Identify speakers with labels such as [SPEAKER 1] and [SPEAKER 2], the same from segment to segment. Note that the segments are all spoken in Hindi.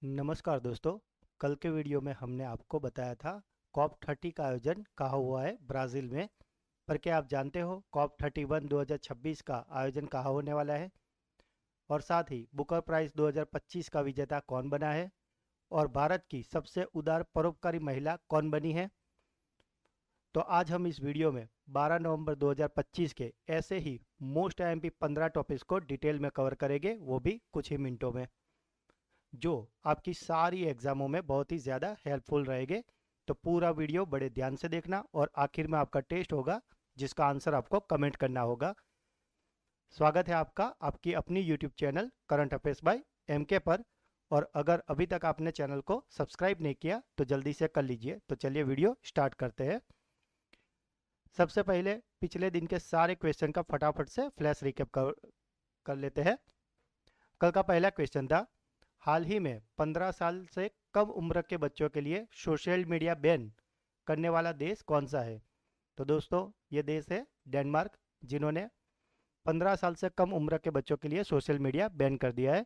[SPEAKER 1] नमस्कार दोस्तों। कल के वीडियो में हमने आपको बताया था COP30 का आयोजन कहाँ हुआ है ब्राज़ील में। पर क्या आप जानते हो COP31 2026 का आयोजन कहाँ होने वाला है? और साथ ही बुकर प्राइज़ 2025 का विजेता कौन बना है? और भारत की सबसे उदार परोपकारी महिला कौन बनी है? तो आज हम इस वीडियो में 12 नवंबर 2025 के ऐसे ही मोस्ट IMP 15 टॉपिक्स को डिटेल में कवर करेंगे, वो भी कुछ ही मिनटों में, जो आपकी सारी एग्जामों में बहुत ही ज़्यादा हेल्पफुल रहेंगे। तो पूरा वीडियो बड़े ध्यान से देखना और आखिर में आपका टेस्ट होगा जिसका आंसर आपको कमेंट करना होगा। स्वागत है आपका आपकी अपनी YouTube channel current affairs by MK पर। और अगर अभी तक आपने चैनल को सब्सक्राइब नहीं किया तो जल्दी से कर लीजिए। तो चलिए वीडियो स्टार्ट करते हैं। सबसे पहले पिछले दिन के सारे क्वेश्चन का फटाफट से फ्लैश रिकैप कर लेते हैं। कल का पहला क्वेश्चन था, हाल ही में 15 साल से कम उम्र के बच्चों के लिए सोशल मीडिया बैन करने वाला देश कौन सा है? तो दोस्तों ये देश है डेनमार्क, जिन्होंने 15 साल से कम उम्र के बच्चों के लिए सोशल मीडिया बैन कर दिया है।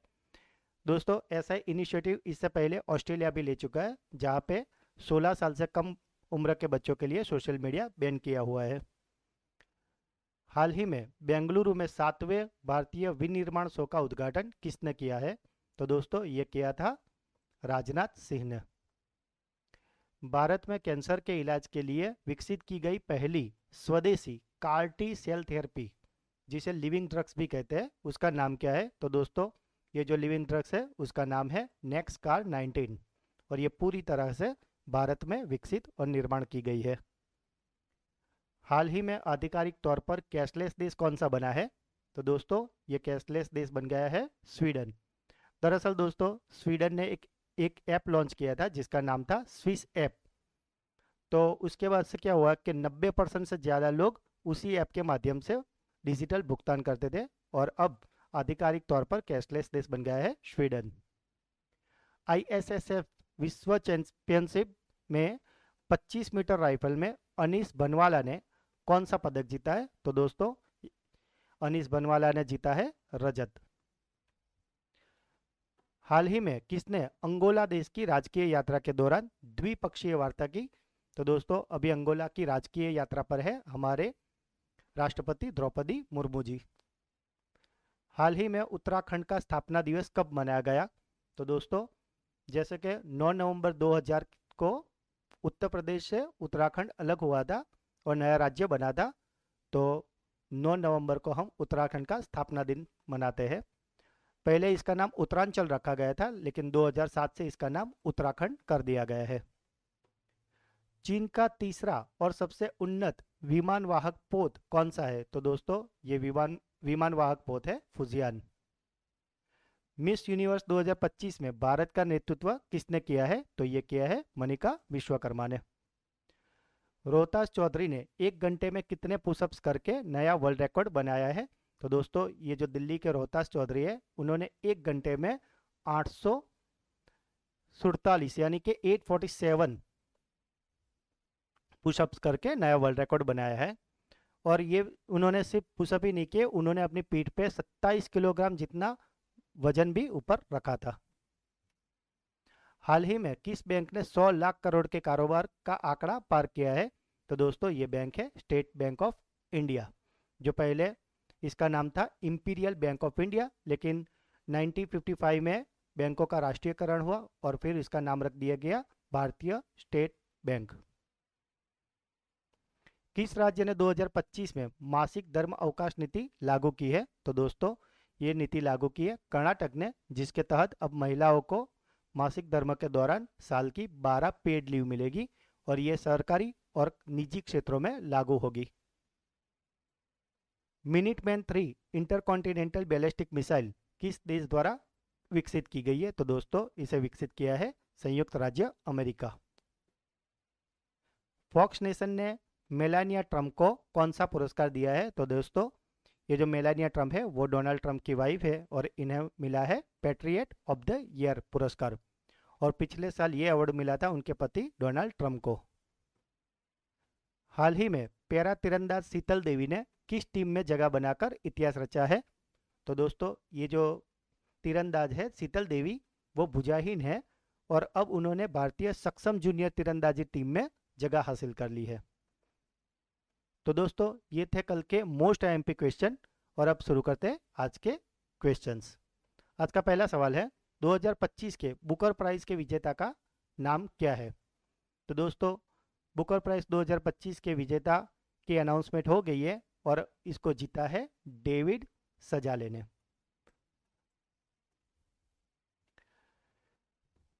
[SPEAKER 1] दोस्तों ऐसा इनिशिएटिव इससे पहले ऑस्ट्रेलिया भी ले चुका है, जहाँ पे 16 साल से कम उम्र के बच्चों के लिए सोशल मीडिया बैन किया हुआ है। हाल ही में बेंगलुरु में 7वें भारतीय विनिर्माण शो का उद्घाटन किसने किया है? तो दोस्तों ये किया था राजनाथ सिंह ने। भारत में कैंसर के इलाज के लिए विकसित की गई पहली स्वदेशी CAR-T सेल थेरेपी, जिसे लिविंग ड्रग्स भी कहते हैं, उसका नाम क्या है? तो दोस्तों ये जो लिविंग ड्रग्स है उसका नाम है NexCAR19 और ये पूरी तरह से भारत में विकसित और निर्माण की गई है। हाल ही में आधिकारिक तौर पर कैशलेस देश कौन सा बना है? तो दोस्तों ये कैशलेस देश बन गया है स्वीडन। दरअसल दोस्तों स्वीडन ने एक ऐप लॉन्च किया था जिसका नाम था स्विस ऐप। तो उसके बाद से क्या हुआ कि 90% से ज़्यादा लोग उसी ऐप के माध्यम से डिजिटल भुगतान करते थे और अब आधिकारिक तौर पर कैशलेस देश बन गया है स्वीडन। ISSF विश्व चैंपियनशिप में 25 मीटर राइफल में अनीस बनवाला ने कौन सा पदक जीता है? तो दोस्तों अनीस बनवाला ने जीता है रजत। हाल ही में किसने अंगोला देश की राजकीय यात्रा के दौरान द्विपक्षीय वार्ता की? तो दोस्तों अभी अंगोला की राजकीय यात्रा पर है हमारे राष्ट्रपति द्रौपदी मुर्मू जी। हाल ही में उत्तराखंड का स्थापना दिवस कब मनाया गया? तो दोस्तों जैसे कि 9 नवंबर 2000 को उत्तर प्रदेश से उत्तराखंड अलग हुआ था और नया राज्य बना था। तो 9 नवंबर को हम उत्तराखंड का स्थापना दिन मनाते हैं। पहले इसका नाम उत्तरांचल रखा गया था, लेकिन 2007 से इसका नाम उत्तराखंड कर दिया गया है। चीन का तीसरा और सबसे उन्नत विमान वाहक पोत कौन सा है? तो दोस्तों ये विमान वाहक पोत है फुजियान। मिस यूनिवर्स 2025 में भारत का नेतृत्व किसने किया है? तो ये किया है मनिका विश्वकर्मा ने। रोहतास चौधरी ने 1 घंटे में कितने पुशअप्स करके नया वर्ल्ड रिकॉर्ड बनाया है? तो दोस्तों ये जो दिल्ली के रोहतास चौधरी है, उन्होंने 1 घंटे में 847 यानी कि 847 पुशअप्स करके नया वर्ल्ड रिकॉर्ड बनाया है। और ये उन्होंने सिर्फ पुशअप ही नहीं किए, उन्होंने अपनी पीठ पे 27 किलोग्राम जितना वजन भी ऊपर रखा था। हाल ही में किस बैंक ने 100 लाख करोड़ के कारोबार का आंकड़ा पार किया है? तो दोस्तों ये बैंक है स्टेट बैंक ऑफ इंडिया, जो पहले इसका नाम था इंपीरियल बैंक ऑफ इंडिया, लेकिन 1955 में बैंकों का राष्ट्रीयकरण हुआ और फिर इसका नाम रख दिया गया भारतीय स्टेट बैंक। किस राज्य ने 2025 में मासिक धर्म अवकाश नीति लागू की है? तो दोस्तों ये नीति लागू की है कर्नाटक ने, जिसके तहत अब महिलाओं को मासिक धर्म के दौरान साल की 12 पेड लीव मिलेगी और ये सरकारी और निजी क्षेत्रों में लागू होगी। मिनिटमैन 3 इंटरकॉन्टिनेंटल बैलिस्टिक मिसाइल किस देश द्वारा विकसित की गई है? तो दोस्तों इसे विकसित किया है संयुक्त राज्य अमेरिका। फॉक्स नेशन ने मेलानिया ट्रंप को कौन सा पुरस्कार दिया है? तो दोस्तों ये जो मेलानिया ट्रंप है वो डोनाल्ड ट्रंप की वाइफ है और इन्हें मिला है पैट्रियट ऑफ द ईयर पुरस्कार। और पिछले साल ये अवार्ड मिला था उनके पति डोनाल्ड ट्रंप को। हाल ही में पैरा तीरंदाज शीतल देवी ने किस टीम में जगह बनाकर इतिहास रचा है? तो दोस्तों ये जो तीरंदाज है शीतल देवी, वो भुजाहीन है और अब उन्होंने भारतीय सक्षम जूनियर तीरंदाजी टीम में जगह हासिल कर ली है। तो दोस्तों ये थे कल के मोस्ट आईएमपी क्वेश्चन और अब शुरू करते हैं आज के क्वेश्चंस। आज का पहला सवाल है 2025 के बुकर प्राइज के विजेता का नाम क्या है। तो दोस्तों बुकर प्राइज 2025 के विजेता की अनाउंसमेंट हो गई है और इसको जीता है डेविड सजाले ने।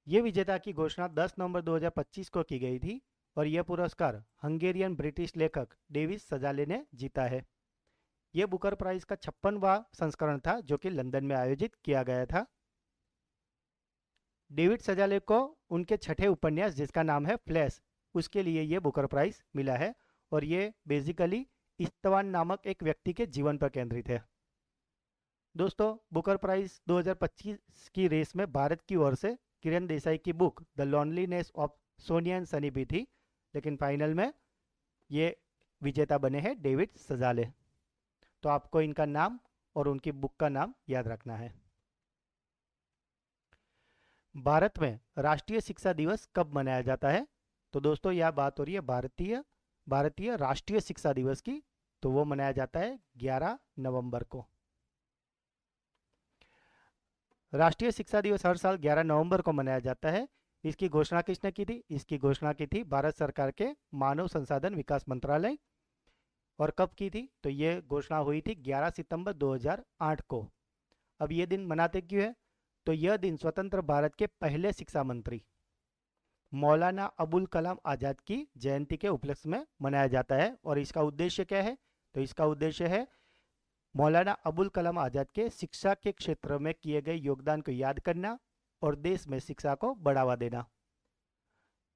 [SPEAKER 1] ये विजेता की घोषणा 10 नवंबर 2025 को की गई थी और यह पुरस्कार हंगेरियन ब्रिटिश लेखक डेविड सजाले ने जीता है। यह बुकर प्राइज का 56वां संस्करण था जो कि लंदन में आयोजित किया गया था। डेविड सजाले को उनके छठे उपन्यास जिसका नाम है फ्लैश, उसके लिए यह बुकर प्राइज मिला है और ये बेसिकली इस्तवान नामक एक व्यक्ति के जीवन पर केंद्रित है। दोस्तों बुकर प्राइज 2025 की रेस में भारत की ओर से किरण देसाई की book the loneliness of Sonia and Sunny भी थी, लेकिन फाइनल में ये विजेता बने हैं डेविड सजाले। तो आपको इनका नाम और उनकी बुक का नाम याद रखना है। भारत में राष्ट्रीय शिक्षा दिवस कब मनाया जाता है। तो दोस्तों यह बात हो रही है भारतीय राष्ट्रीय शिक्षा दिवस की, तो वो मनाया जाता है 11 नवंबर को। राष्ट्रीय शिक्षा दिवस हर साल 11 नवंबर को मनाया जाता है। इसकी घोषणा किसने की थी। इसकी घोषणा की थी भारत सरकार के मानव संसाधन विकास मंत्रालय। और कब की थी। तो ये घोषणा हुई थी 11 सितंबर 2008 को। अब ये दिन मनाते क्यों है। तो यह दिन स्वतंत्र भारत के पहले शिक्षा मंत्री मौलाना अबुल कलाम आज़ाद की जयंती के उपलक्ष्य में मनाया जाता है। और इसका उद्देश्य क्या है। तो इसका उद्देश्य है मौलाना अबुल कलाम आज़ाद के शिक्षा के क्षेत्र में किए गए योगदान को याद करना और देश में शिक्षा को बढ़ावा देना।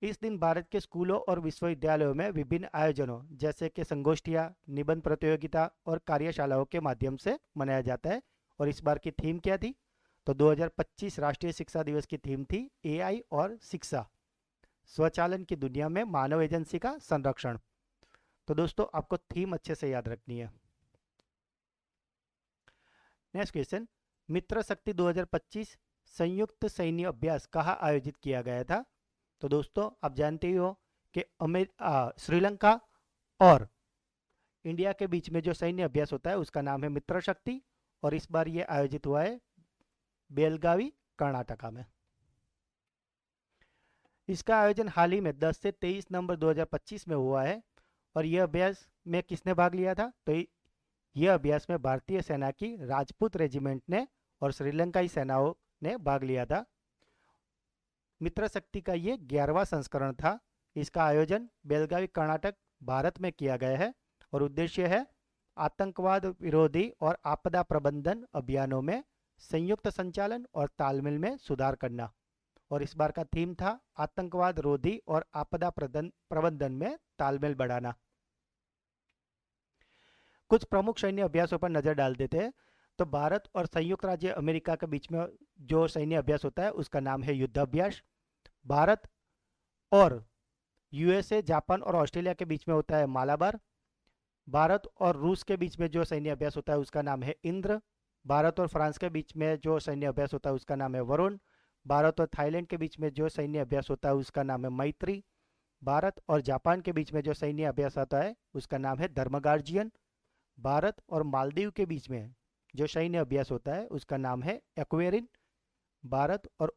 [SPEAKER 1] इस दिन भारत के स्कूलों और विश्वविद्यालयों में विभिन्न आयोजनों जैसे कि संगोष्ठियां, निबंध प्रतियोगिता और कार्यशालाओं के माध्यम से मनाया जाता है। और इस बार की थीम क्या थी। तो 2025 राष्ट्रीय शिक्षा दिवस की थीम थी एआई और शिक्षा, स्वचालन की दुनिया में मानव एजेंसी का संरक्षण। तो दोस्तों आपको थीम अच्छे से याद रखनी है। नेक्स्ट क्वेश्चन, मित्र शक्ति 2025 संयुक्त सैन्य अभ्यास कहाँ आयोजित किया गया था। तो दोस्तों आप जानते ही हो कि श्रीलंका और इंडिया के बीच में जो सैन्य अभ्यास होता है उसका नाम है मित्र शक्ति और इस बार ये आयोजित हुआ है बेलगावी कर्नाटका में। इसका आयोजन हाल ही में 10 से 23 नवंबर 2025 में हुआ है। और यह अभ्यास में किसने भाग लिया था। तो यह अभ्यास में भारतीय सेना की राजपूत रेजिमेंट ने और श्रीलंकाई सेनाओं ने भाग लिया था। मित्र शक्ति का ये 11वां संस्करण था। इसका आयोजन बेलगावी कर्नाटक भारत में किया गया है और उद्देश्य है आतंकवाद विरोधी और आपदा प्रबंधन अभियानों में संयुक्त संचालन और तालमेल में सुधार करना। और इस बार का थीम था आतंकवाद रोधी और आपदा प्रबंधन में तालमेल बढ़ाना। कुछ प्रमुख सैन्य अभ्यासों पर नजर डाल देते हैं। तो भारत और संयुक्त राज्य अमेरिका के बीच में जो सैन्य अभ्यास होता है उसका नाम है युद्ध अभ्यास। भारत और यूएसए, जापान और ऑस्ट्रेलिया के बीच में होता है मालाबार। भारत और रूस के बीच में जो सैन्य अभ्यास होता है उसका नाम है इंद्र। भारत और फ्रांस के बीच में जो सैन्य अभ्यास होता है उसका नाम है वरुण। भारत और थाईलैंड के बीच में जो सैन्य अभ्यास होता है उसका नाम है मैत्री। भारत और जापान के बीच में जो सैन्य अभ्यास होता है उसका नाम है धर्मगार्जियन। भारत और मालदीव के बीच में जो सैन्य अभ्यास होता है उसका नाम है एक्वेरिन। भारत और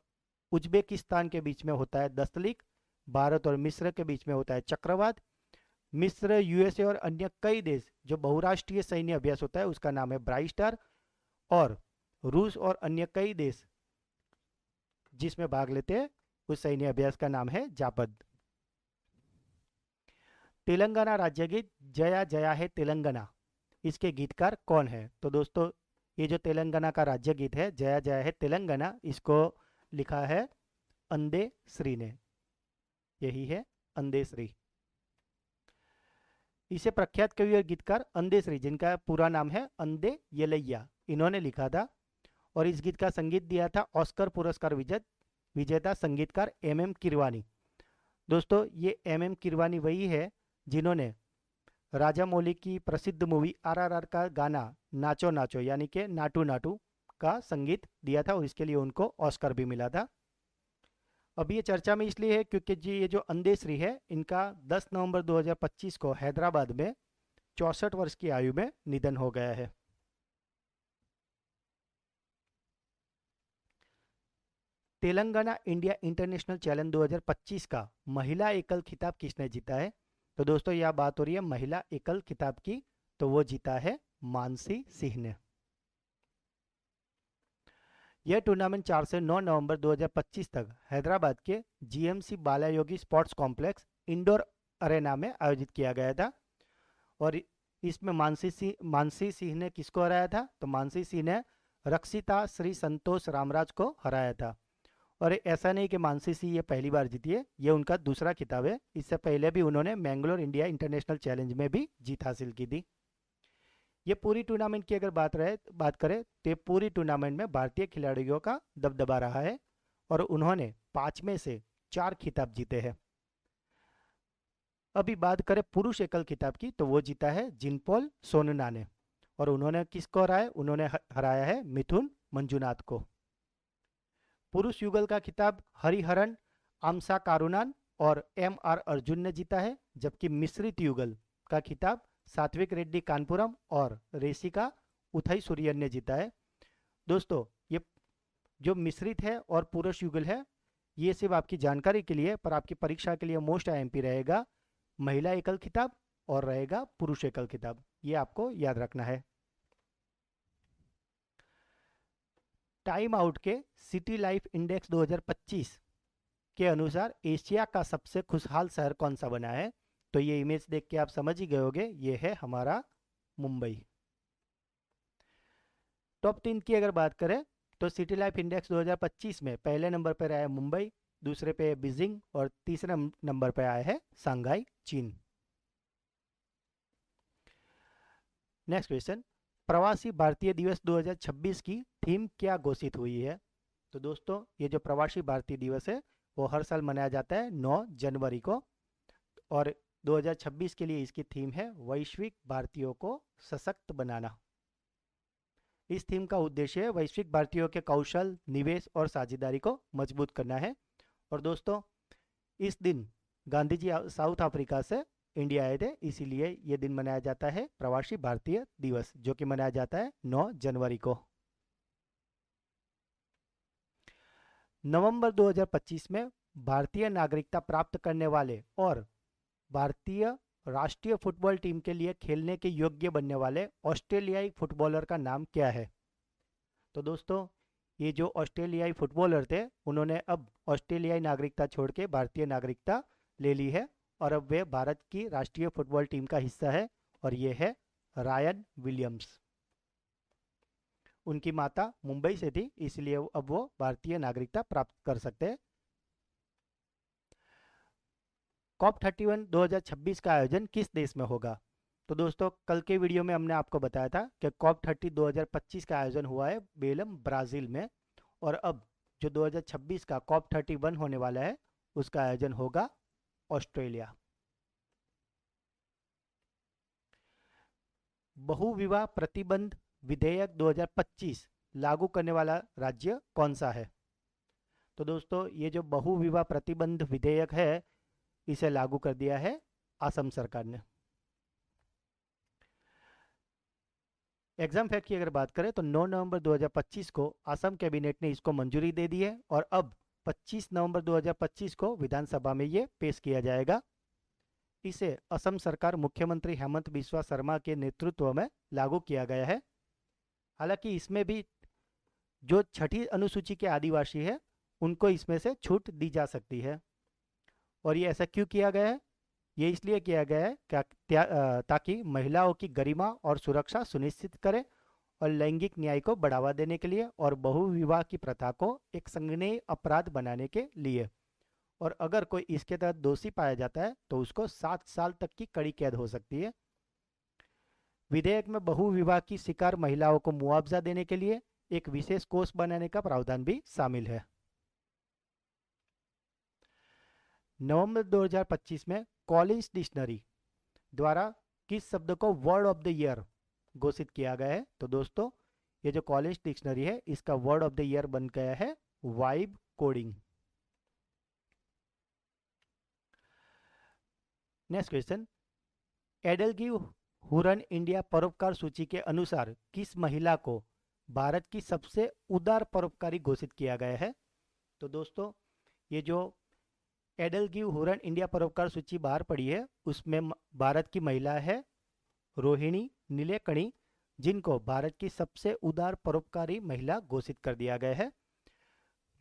[SPEAKER 1] उज्बेकिस्तान के बीच में होता है दस्तलिक। भारत और मिस्र के बीच में होता है चक्रवात। मिस्र, यूएसए और अन्य कई देश जो बहुराष्ट्रीय सैन्य अभ्यास होता है उसका नाम है ब्राइट स्टार। और रूस और अन्य कई देश जिसमें भाग लेते हैं उस सैन्य अभ्यास का नाम है जापद। तेलंगाना राज्य गीत जया जया है तेलंगाना, इसके गीतकार कौन है। तो दोस्तों ये जो तेलंगाना का राज्य गीत है जया जया है तेलंगाना, इसको लिखा है अंदे श्री ने। यही है अंदे श्री। इसे प्रख्यात कवि और गीतकार अंदे श्री, जिनका पूरा नाम है अंदे येलैया, इन्होंने लिखा था। और इस गीत का संगीत दिया था ऑस्कर पुरस्कार विजेता संगीतकार एम किरवानी। दोस्तों ये एम किरवानी वही है जिन्होंने राजा मौली की प्रसिद्ध मूवी आरआरआर का गाना नाचो नाचो यानी कि नाटू नाटू का संगीत दिया था और इसके लिए उनको ऑस्कर भी मिला था। अब ये चर्चा में इसलिए है क्योंकि जी ये जो अंदेश्री है इनका 10 नवंबर 2025 को हैदराबाद में 64 वर्ष की आयु में निधन हो गया है। तेलंगाना इंडिया इंटरनेशनल चैलेंज 2025 का महिला एकल खिताब किसने जीता है? तो दोस्तों यह बात हो रही है महिला एकल खिताब की, तो वो जीता है मानसी सिंह ने। यह टूर्नामेंट 4 से 9 नवंबर 2025 तक हैदराबाद के GMC Balayogi sports complex indoor Arena में आयोजित किया गया था और इसमें मानसी सिंह ने किसको हराया था? तो मानसी सिंह ने रक्षिता श्री संतोष रामराज को हराया था। और ऐसा नहीं कि मानसी सिंह ये पहली बार जीती है, ये उनका दूसरा खिताब है। इससे पहले भी उन्होंने मैंगलोर इंडिया इंटरनेशनल चैलेंज में भी जीत हासिल की थी। ये पूरी टूर्नामेंट की अगर बात करें तो ये पूरी टूर्नामेंट में भारतीय खिलाड़ियों का दबदबा रहा है और उन्होंने 5 में से 4 खिताब जीते हैं। अभी बात करें पुरुष एकल खिताब की, तो वो जीता है जिनपॉल सोनना ने और उन्होंने किसको हराया? उन्होंने हराया है मिथुन मंजुनाथ को। पुरुष युगल का खिताब हरिहरन आमसा कारुनान और MR अर्जुन ने जीता है, जबकि मिश्रित युगल का खिताब सात्विक रेड्डी कानपुरम और रेसिका उथई सूर्यन ने जीता है। दोस्तों ये जो मिश्रित है और पुरुष युगल है ये सिर्फ आपकी जानकारी के लिए, पर आपकी परीक्षा के लिए मोस्ट IMP रहेगा महिला एकल खिताब और रहेगा पुरुष एकल खिताब, ये आपको याद रखना है। टाइम आउट के सिटी लाइफ इंडेक्स 2025 के अनुसार एशिया का सबसे खुशहाल शहर कौन सा बना है? तो ये इमेज देख के आप समझ ही गए होंगे, ये है हमारा मुंबई। टॉप 3 की अगर बात करें तो सिटी लाइफ इंडेक्स 2025 में पहले नंबर पर आया मुंबई, दूसरे पे बीजिंग और तीसरे नंबर पर आया है शंघाई चीन। नेक्स्ट क्वेश्चन, प्रवासी भारतीय दिवस 2026 की थीम क्या घोषित हुई है? तो दोस्तों ये जो प्रवासी भारतीय दिवस है वो हर साल मनाया जाता है 9 जनवरी को और 2026 के लिए इसकी थीम है वैश्विक भारतीयों को सशक्त बनाना। इस थीम का उद्देश्य है वैश्विक भारतीयों के कौशल, निवेश और साझेदारी को मजबूत करना है। और दोस्तों इस दिन गांधी जी साउथ अफ्रीका से इंडिया आए थे, इसीलिए ये दिन मनाया जाता है प्रवासी भारतीय दिवस, जो कि मनाया जाता है 9 जनवरी को। नवंबर 2025 में भारतीय नागरिकता प्राप्त करने वाले और भारतीय राष्ट्रीय फुटबॉल टीम के लिए खेलने के योग्य बनने वाले ऑस्ट्रेलियाई फुटबॉलर का नाम क्या है? तो दोस्तों ये जो ऑस्ट्रेलियाई फुटबॉलर थे उन्होंने अब ऑस्ट्रेलियाई नागरिकता छोड़ के भारतीय नागरिकता ले ली है और अब वे भारत की राष्ट्रीय फुटबॉल टीम का हिस्सा है और ये है रायन विलियम्स। उनकी माता मुंबई से थी, इसलिए अब वो भारतीय नागरिकता प्राप्त कर सकते हैं। COP 31 2026 का आयोजन किस देश में होगा? तो दोस्तों कल के वीडियो में हमने आपको बताया था कि COP 30 2025 का आयोजन हुआ है बेलम ब्राज़ील में और अब जो 2026 का COP 31 होने वाला है उसका आयोजन होगा ऑस्ट्रेलिया। बहुविवाह प्रतिबंध विधेयक 2025 लागू करने वाला राज्य कौन सा है? तो दोस्तों ये जो बहुविवाह प्रतिबंध विधेयक है इसे लागू कर दिया है असम सरकार ने। एग्जाम फैक्ट की अगर बात करें तो 9 नवंबर 2025 को असम कैबिनेट ने इसको मंजूरी दे दी है और अब 25 नवंबर 2025 को विधानसभा में ये पेश किया जाएगा। इसे असम सरकार मुख्यमंत्री हेमंत बिस्वा शर्मा के नेतृत्व में लागू किया गया है। हालांकि इसमें भी जो छठी अनुसूची के आदिवासी है उनको इसमें से छूट दी जा सकती है। और ये ऐसा क्यों किया गया है? ये इसलिए किया गया है ताकि महिलाओं की गरिमा और सुरक्षा सुनिश्चित करें और लैंगिक न्याय को बढ़ावा देने के लिए और बहुविवाह की प्रथा को एक संज्ञेय अपराध बनाने के लिए। और अगर कोई इसके तहत दोषी पाया जाता है तो उसको 7 साल तक की कड़ी कैद हो सकती है। विधेयक में बहुविवाह की शिकार महिलाओं को मुआवजा देने के लिए एक विशेष कोष बनाने का प्रावधान भी शामिल है। नवंबर 2025 में कॉलिंस डिक्शनरी द्वारा किस शब्द को वर्ड ऑफ द ईयर घोषित किया गया है? तो दोस्तों ये जो कॉलेज डिक्शनरी है इसका वर्ड ऑफ द ईयर बन गया है vibe coding. Next question, EdelGive Huron India परोपकार सूची के अनुसार किस महिला को भारत की सबसे उदार परोपकारी घोषित किया गया है? तो दोस्तों ये जो एडलगिव हुरन इंडिया परोपकार सूची बाहर पड़ी है उसमें भारत की महिला है रोहिणी नीलेकणी, जिनको भारत की सबसे उदार परोपकारी महिला घोषित कर दिया गया है।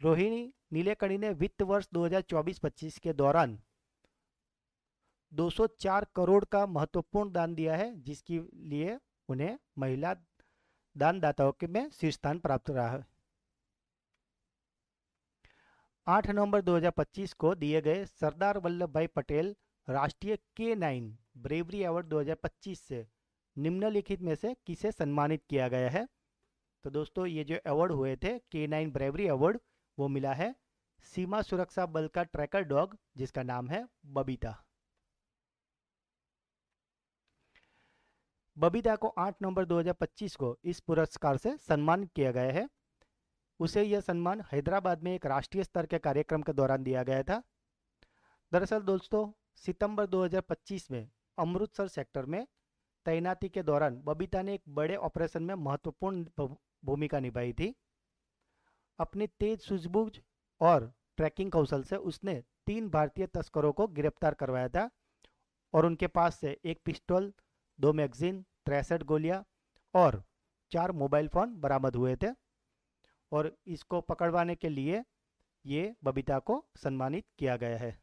[SPEAKER 1] रोहिणी नीलेकणी ने वित्त वर्ष 2024-25 के दौरान 204 करोड़ का महत्वपूर्ण दान दिया है, जिसके लिए उन्हें महिला दानदाताओं के में शीर्ष स्थान प्राप्त रहा है। 8 नवंबर 2025 को दिए गए सरदार वल्लभ भाई पटेल राष्ट्रीय K9 ब्रेवरी अवार्ड 2025 से निम्नलिखित में से किसे सम्मानित किया गया है? तो दोस्तों ये जो अवार्ड हुए थे K9 ब्रेवरी अवार्ड वो मिला है सीमा सुरक्षा बल का ट्रैकर डॉग जिसका नाम है बबीता। बबीता को 8 नवंबर 2025 को इस पुरस्कार से सम्मानित किया गया है। उसे यह सम्मान हैदराबाद में एक राष्ट्रीय स्तर के कार्यक्रम के दौरान दिया गया था। दरअसल दोस्तों सितंबर 2025 में अमृतसर सेक्टर में तैनाती के दौरान बबीता ने एक बड़े ऑपरेशन में महत्वपूर्ण भूमिका निभाई थी। अपनी तेज सूझबूझ और ट्रैकिंग कौशल से उसने 3 भारतीय तस्करों को गिरफ्तार करवाया था और उनके पास से एक पिस्टल, 2 मैगजीन, 63 गोलियां और 4 मोबाइल फोन बरामद हुए थे और इसको पकड़वाने के लिए ये बबीता को सम्मानित किया गया है।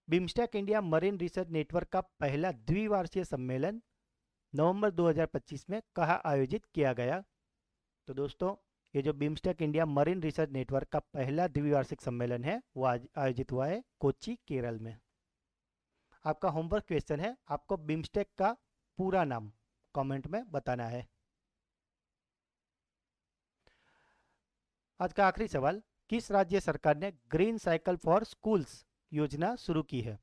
[SPEAKER 1] BIMSTEC India marine research network का पहला द्विवार्षीय सम्मेलन नवंबर 2025 में कहाँ आयोजित किया गया? तो दोस्तों ये जो BIMSTEC India marine research network का पहला द्विवार्षिक सम्मेलन है वो आज आयोजित हुआ है कोच्चि केरल में। आपका होमवर्क क्वेश्चन है, आपको बिम्स्टेक का पूरा नाम कमेंट में बताना है। आज का आखिरी सवाल, किस राज्य सरकार ने ग्रीन साइकिल फॉर स्कूल्स योजना शुरू की है?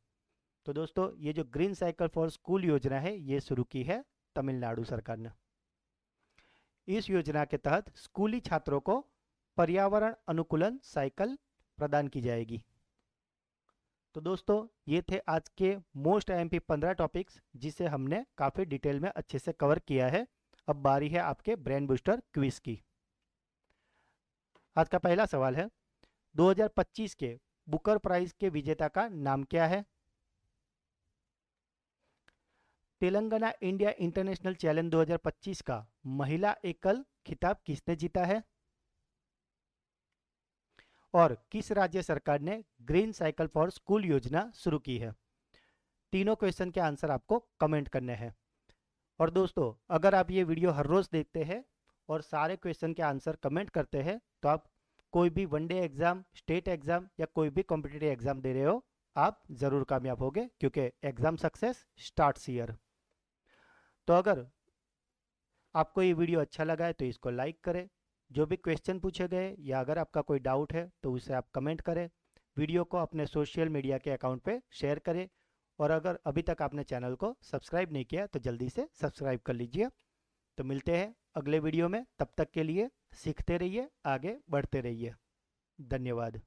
[SPEAKER 1] तो दोस्तों ये जो ग्रीन साइकिल फॉर स्कूल योजना है ये शुरू की है तमिलनाडु सरकार ने। इस योजना के तहत स्कूली छात्रों को पर्यावरण अनुकूलन साइकिल प्रदान की जाएगी। तो दोस्तों ये थे आज के मोस्ट IMP 15 टॉपिक्स जिसे हमने काफ़ी डिटेल में अच्छे से कवर किया है। अब बारी है आपके ब्रेन बूस्टर क्विज की। आज का पहला सवाल है, 2025 के बुकर प्राइज के विजेता का नाम क्या है? तेलंगाना इंडिया इंटरनेशनल चैलेंज 2025 का महिला एकल खिताब किसने जीता है? और किस राज्य सरकार ने ग्रीन साइकिल फॉर स्कूल योजना शुरू की है? तीनों क्वेश्चन के आंसर आपको कमेंट करने हैं। और दोस्तों अगर आप ये वीडियो हर रोज देखते हैं और सारे क्वेश्चन के आंसर कमेंट करते हैं तो आप कोई भी वनडे एग्जाम, स्टेट एग्जाम या कोई भी कॉम्पिटिटिव एग्जाम दे रहे हो आप जरूर कामयाब होगे, क्योंकि एग्जाम सक्सेस स्टार्ट्स हियर। तो अगर आपको ये वीडियो अच्छा लगा है तो इसको लाइक करें, जो भी क्वेश्चन पूछे गए या अगर आपका कोई डाउट है तो उसे आप कमेंट करें, वीडियो को अपने सोशल मीडिया के अकाउंट पे शेयर करें और अगर अभी तक आपने चैनल को सब्सक्राइब नहीं किया तो जल्दी से सब्सक्राइब कर लीजिए। तो मिलते हैं अगले वीडियो में, तब तक के लिए सीखते रहिए, आगे बढ़ते रहिए। धन्यवाद।